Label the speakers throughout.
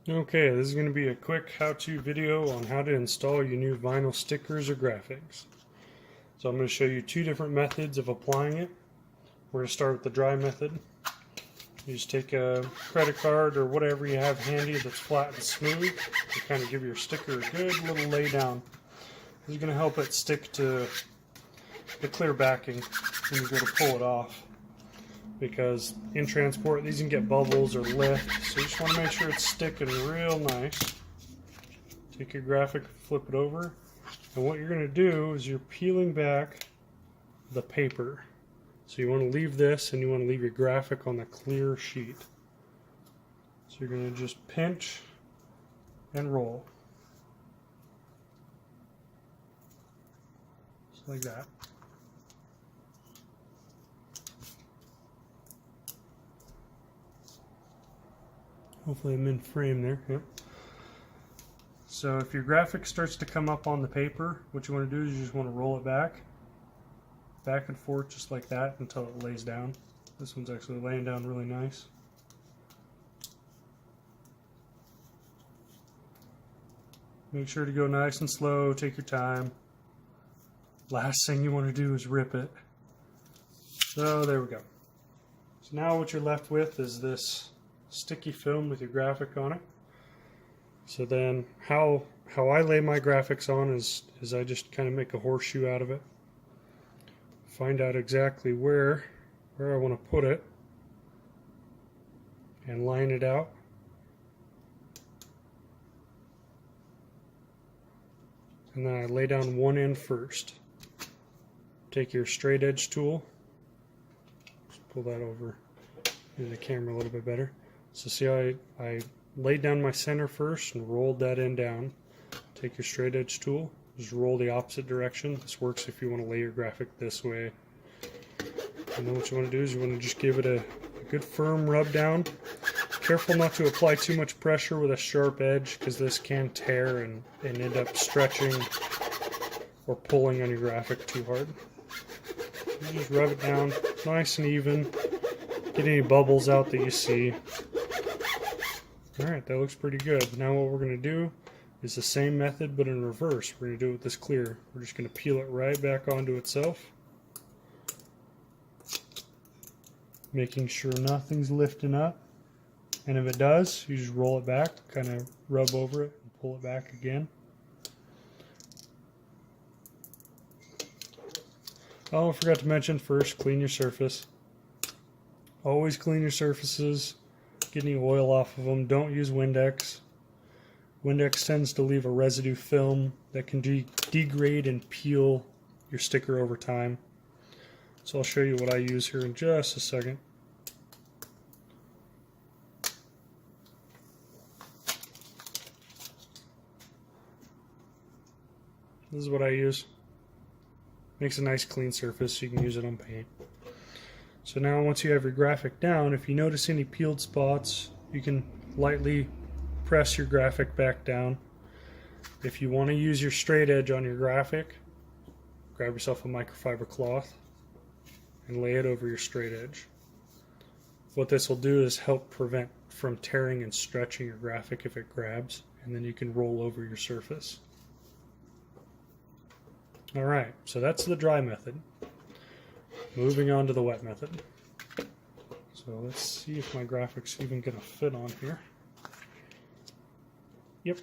Speaker 1: Okay, this is going to be a quick how-to video on how to install your new vinyl stickers or graphics. So I'm going to show you two different methods of applying it. We're going to start with the dry method. You just take a credit card or whatever you have handy that's flat and smooth to kind of give your sticker a good little lay down. This is going to help it stick to the clear backing when you go to pull it off. Because in transport these can get bubbles or lift, so you just want to make sure it's sticking real nice. Take your graphic, flip it over, and what you're going to do is you're peeling back the paper. So you want to leave this and you want to leave your graphic on the clear sheet. So you're going to just pinch and roll. Just like that. Hopefully I'm in frame there. Yep. So if your graphic starts to come up on the paper, what you want to do is you just want to roll it back and forth just like that until it lays down. This one's actually laying down really nice. Make sure to go nice and slow, take your time. Last thing you want to do is rip it. So there we go. So now what you're left with is this sticky film with your graphic on it. So then how I lay my graphics on is I just kind of make a horseshoe out of it. Find out exactly where I want to put it and line it out. And then I lay down one end first. Take your straight edge tool. Just pull that over in the camera a little bit better. So see how I laid down my center first and rolled that end down. Take your straight edge tool, just roll the opposite direction. This works if you want to lay your graphic this way. And then what you want to do is you want to just give it a good firm rub down. Careful not to apply too much pressure with a sharp edge because this can tear and end up stretching or pulling on your graphic too hard. You just rub it down nice and even. Get any bubbles out that you see. Alright, that looks pretty good. Now what we're going to do is the same method but in reverse. We're going to do it with this clear. We're just going to peel it right back onto itself. Making sure nothing's lifting up. And if it does, you just roll it back, kind of rub over it and pull it back again. Oh, I forgot to mention first, clean your surface. Always clean your surfaces. Get any oil off of them. Don't use Windex. Windex tends to leave a residue film that can degrade and peel your sticker over time. So I'll show you what I use here in just a second. This is what I use. Makes a nice clean surface so you can use it on paint. So now once you have your graphic down, if you notice any peeled spots, you can lightly press your graphic back down. If you want to use your straight edge on your graphic, grab yourself a microfiber cloth and lay it over your straight edge. What this will do is help prevent from tearing and stretching your graphic if it grabs, and then you can roll over your surface. Alright, so that's the dry method. Moving on to the wet method. So let's see if my graphic's even going to fit on here. Yep,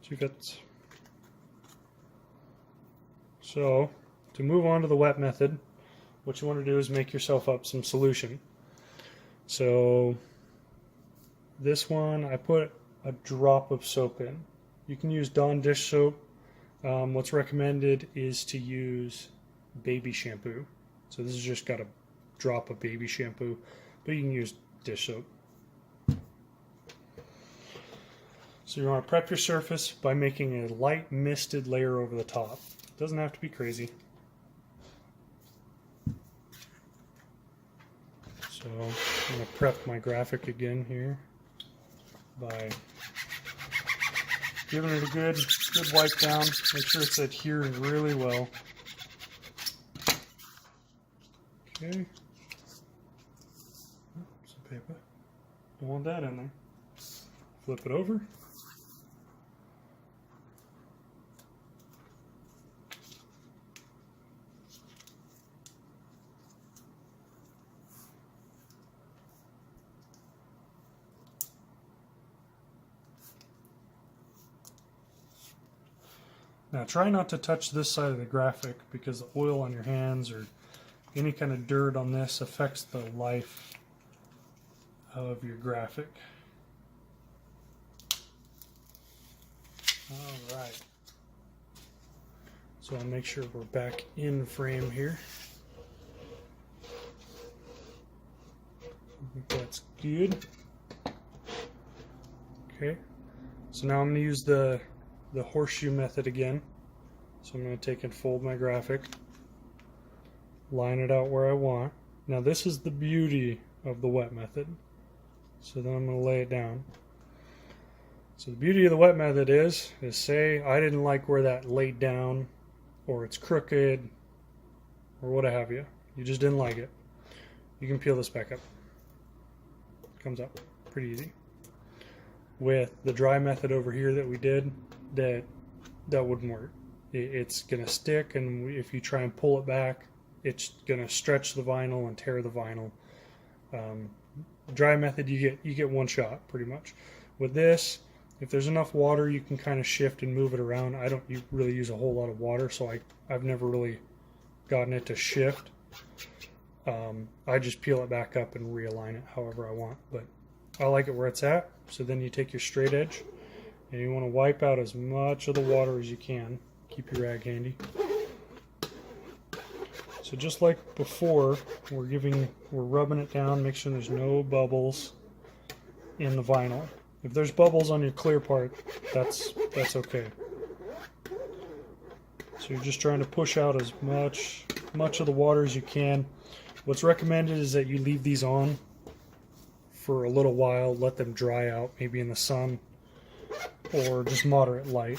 Speaker 1: she fits. So to move on to the wet method, what you want to do is make yourself up some solution. So this one, I put a drop of soap in. You can use Dawn dish soap. What's recommended is to use baby shampoo. So this has just got a drop of baby shampoo, but you can use dish soap. So you want to prep your surface by making a light misted layer over the top. It doesn't have to be crazy. So I'm going to prep my graphic again here by giving it a good wipe down. Make sure it's adhering really well. Okay. Some paper. Don't want that in there. flip it over. Now try not to touch this side of the graphic because the oil on your hands or any kind of dirt on this affects the life of your graphic. Alright. So I'll make sure we're back in frame here. I think that's good. Okay. So now I'm going to use the horseshoe method again. So I'm going to take and fold my graphic, line it out where I want. Now this is the beauty of the wet method. So then I'm going to lay it down. So the beauty of the wet method is say I didn't like where that laid down, or it's crooked, or what have you. You just didn't like it. You can peel this back up. It comes up pretty easy. With the dry method over here that we did, that wouldn't work. It's gonna stick, and if you try and pull it back, it's gonna stretch the vinyl and tear the vinyl. Dry method, you get one shot pretty much. With this, if there's enough water, you can kind of shift and move it around. I don't really use a whole lot of water, so I've never really gotten it to shift. I just peel it back up and realign it however I want, but I like it where it's at. So then you take your straight edge and you want to wipe out as much of the water as you can. Keep your rag handy. So just like before, we're rubbing it down, make sure there's no bubbles in the vinyl. If there's bubbles on your clear part, that's okay. So you're just trying to push out as much of the water as you can. What's recommended is that you leave these on for a little while, let them dry out, maybe in the sun, or just moderate light,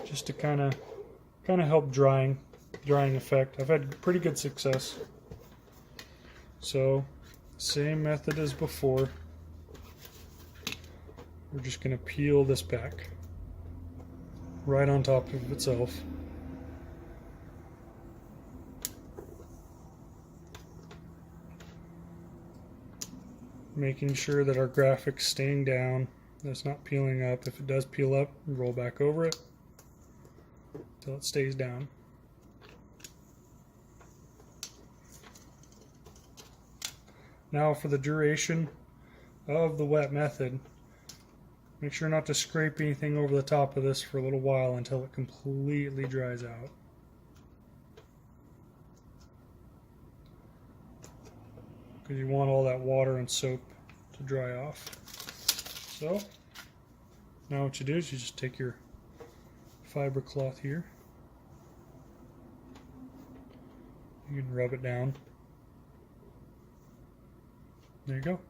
Speaker 1: just to kind of help drying effect. I've had pretty good success. So same method as before. We're just going to peel this back right on top of itself. Making sure that our graphic's staying down, that it's not peeling up. If it does peel up, roll back over it until it stays down. Now for the duration of the wet method, make sure not to scrape anything over the top of this for a little while until it completely dries out. Because you want all that water and soap to dry off. So now what you do is you just take your fiber cloth here, you can rub it down. There you go.